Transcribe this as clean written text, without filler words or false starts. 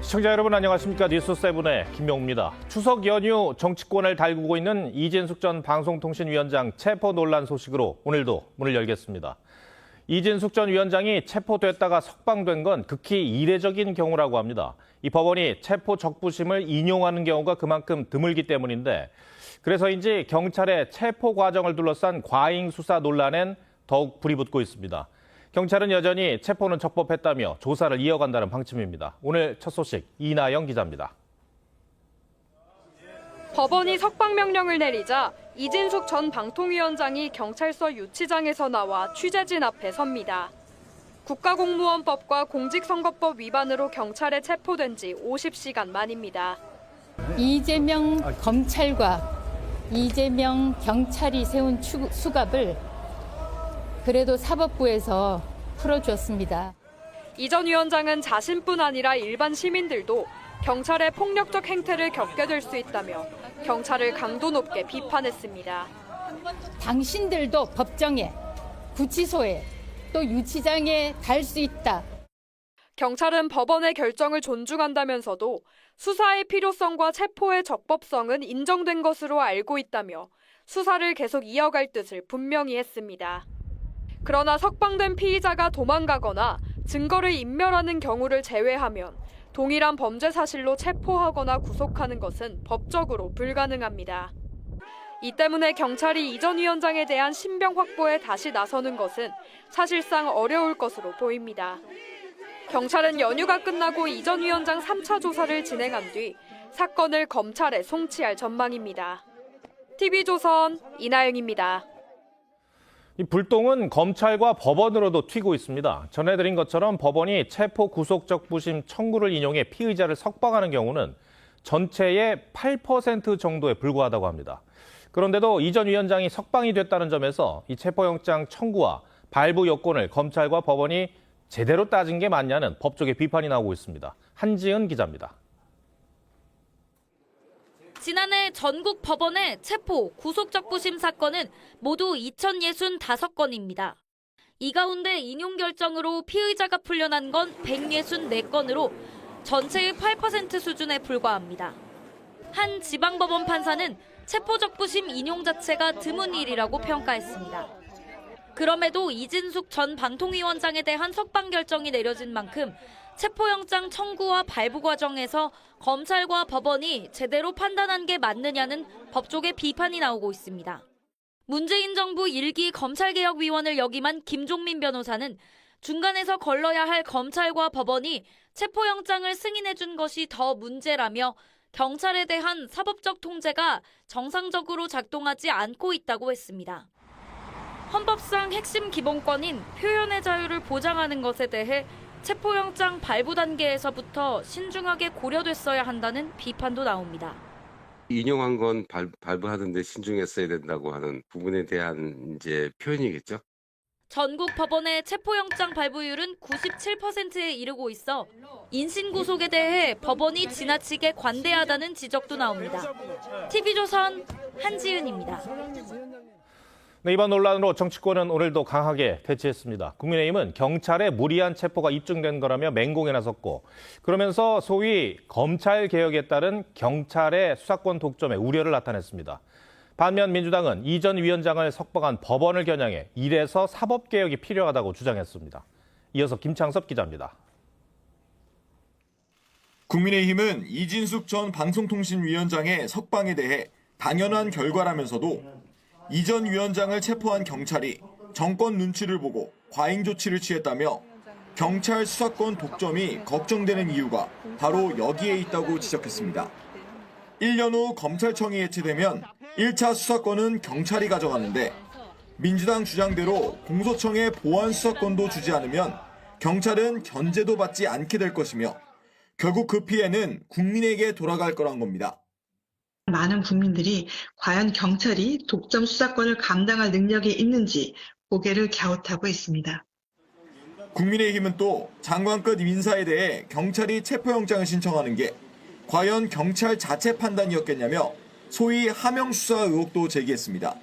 시청자 여러분 안녕하십니까. 뉴스7의 김명우입니다. 추석 연휴 정치권을 달구고 있는 이진숙 전 방송통신위원장 체포 논란 소식으로 오늘도 문을 열겠습니다. 이진숙 전 위원장이 체포됐다가 석방된 건 극히 이례적인 경우라고 합니다. 이 법원이 체포 적부심을 인용하는 경우가 그만큼 드물기 때문인데 그래서인지 경찰의 체포 과정을 둘러싼 과잉 수사 논란엔 더욱 불이 붙고 있습니다. 경찰은 여전히 체포는 적법했다며 조사를 이어간다는 방침입니다. 오늘 첫 소식 이나영 기자입니다. 법원이 석방 명령을 내리자 이진숙 전 방통위원장이 경찰서 유치장에서 나와 취재진 앞에 섭니다. 국가공무원법과 공직선거법 위반으로 경찰에 체포된 지 50시간 만입니다. 이재명 검찰과 이재명 경찰이 세운 수갑을 그래도 사법부에서 풀어주었습니다. 이 전 위원장은 자신뿐 아니라 일반 시민들도 경찰의 폭력적 행태를 겪게 될 수 있다며 경찰을 강도 높게 비판했습니다. 당신들도 법정에, 구치소에, 또 유치장에 갈 수 있다. 경찰은 법원의 결정을 존중한다면서도 수사의 필요성과 체포의 적법성은 인정된 것으로 알고 있다며 수사를 계속 이어갈 뜻을 분명히 했습니다. 그러나 석방된 피의자가 도망가거나 증거를 인멸하는 경우를 제외하면 동일한 범죄 사실로 체포하거나 구속하는 것은 법적으로 불가능합니다. 이 때문에 경찰이 이 전 위원장에 대한 신병 확보에 다시 나서는 것은 사실상 어려울 것으로 보입니다. 경찰은 연휴가 끝나고 이 전 위원장 3차 조사를 진행한 뒤 사건을 검찰에 송치할 전망입니다. TV조선 이나영입니다. 이 불똥은 검찰과 법원으로도 튀고 있습니다. 전해드린 것처럼 법원이 체포 구속 적부심 청구를 인용해 피의자를 석방하는 경우는 전체의 8% 정도에 불과하다고 합니다. 그런데도 이 전 위원장이 석방이 됐다는 점에서 이 체포영장 청구와 발부 요건을 검찰과 법원이 제대로 따진 게 맞냐는 법조계 비판이 나오고 있습니다. 한지은 기자입니다. 지난해 전국 법원의 체포, 구속적부심 사건은 모두 2,065건입니다. 이 가운데 인용 결정으로 피의자가 풀려난 건 164건으로 전체의 8% 수준에 불과합니다. 한 지방법원 판사는 체포적부심 인용 자체가 드문 일이라고 평가했습니다. 그럼에도 이진숙 전 방통위원장에 대한 석방 결정이 내려진 만큼 체포영장 청구와 발부 과정에서 검찰과 법원이 제대로 판단한 게 맞느냐는 법조계 비판이 나오고 있습니다. 문재인 정부 1기 검찰개혁위원을 역임한 김종민 변호사는 중간에서 걸러야 할 검찰과 법원이 체포영장을 승인해준 것이 더 문제라며 경찰에 대한 사법적 통제가 정상적으로 작동하지 않고 있다고 했습니다. 헌법상 핵심 기본권인 표현의 자유를 보장하는 것에 대해 체포영장 발부 단계에서부터 신중하게 고려됐어야 한다는 비판도 나옵니다. 인용한 건 발부하는데 신중했어야 된다고 하는 부분에 대한 이제 표현이겠죠. 전국 법원의 체포영장 발부율은 97%에 이르고 있어 인신구속에 대해 법원이 지나치게 관대하다는 지적도 나옵니다. TV조선 한지은입니다. 네, 이번 논란으로 정치권은 오늘도 강하게 대치했습니다. 국민의힘은 경찰의 무리한 체포가 입증된 거라며 맹공에 나섰고 그러면서 소위 검찰개혁에 따른 경찰의 수사권 독점에 우려를 나타냈습니다. 반면 민주당은 이 전 위원장을 석방한 법원을 겨냥해 이래서 사법개혁이 필요하다고 주장했습니다. 이어서 김창섭 기자입니다. 국민의힘은 이진숙 전 방송통신위원장의 석방에 대해 당연한 결과라면서도 이 전 위원장을 체포한 경찰이 정권 눈치를 보고 과잉 조치를 취했다며 경찰 수사권 독점이 걱정되는 이유가 바로 여기에 있다고 지적했습니다. 1년 후 검찰청이 해체되면 1차 수사권은 경찰이 가져가는데 민주당 주장대로 공소청에 보안 수사권도 주지 않으면 경찰은 견제도 받지 않게 될 것이며 결국 그 피해는 국민에게 돌아갈 거란 겁니다. 많은 국민들이 과연 경찰이 독점 수사권을 감당할 능력이 있는지 고개를 갸웃하고 있습니다. 국민의힘은 또 장관급 인사에 대해 경찰이 체포영장을 신청하는 게 과연 경찰 자체 판단이었겠냐며 소위 하명 수사 의혹도 제기했습니다.